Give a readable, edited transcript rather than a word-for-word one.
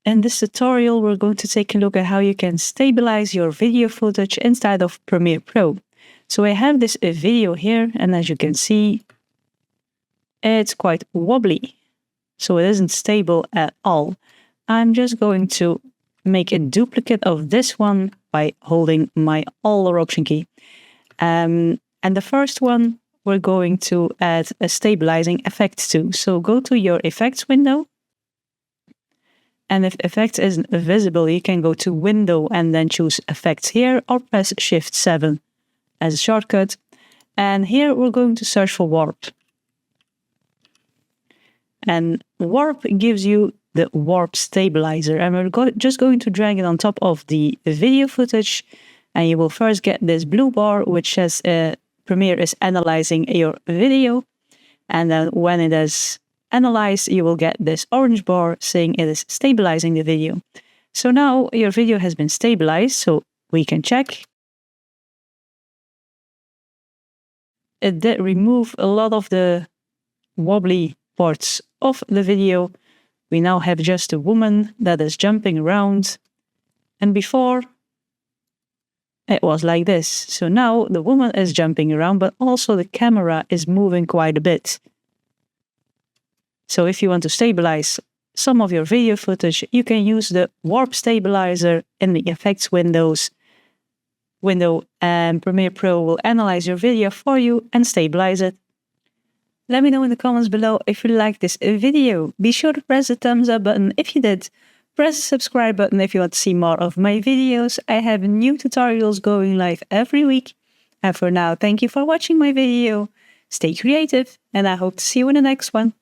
In this tutorial, we're going to take a look at how you can stabilize your video footage inside of Premiere Pro. So I have this video here, and as you can see, it's quite wobbly. So it isn't stable at all. I'm just going to make a duplicate of this one by holding my Alt or Option key. And the first one, we're going to add a stabilizing effect to. So go to your effects window. And if effects isn't visible, you can go to window and then choose effects here, or press Shift 7 as a shortcut. And here we're going to search for warp. And warp gives you the warp stabilizer, and we're just going to drag it on top of the video footage, and you will first get this blue bar which says Premiere is analyzing your video, and then when it is analyzed you will get this orange bar saying it is stabilizing the video. So now your video has been stabilized, so we can check. It did remove a lot of the wobbly parts of the video. We now have just a woman that is jumping around, and before it was like this. So now the woman is jumping around, but also the camera is moving quite a bit. So if you want to stabilize some of your video footage, you can use the warp stabilizer in the effects window, and Premiere Pro will analyze your video for you and stabilize it. Let me know in the comments below if you liked this video. Be sure to press the thumbs up button if you did. Press the subscribe button if you want to see more of my videos. I have new tutorials going live every week. And for now, thank you for watching my video. Stay creative, and I hope to see you in the next one.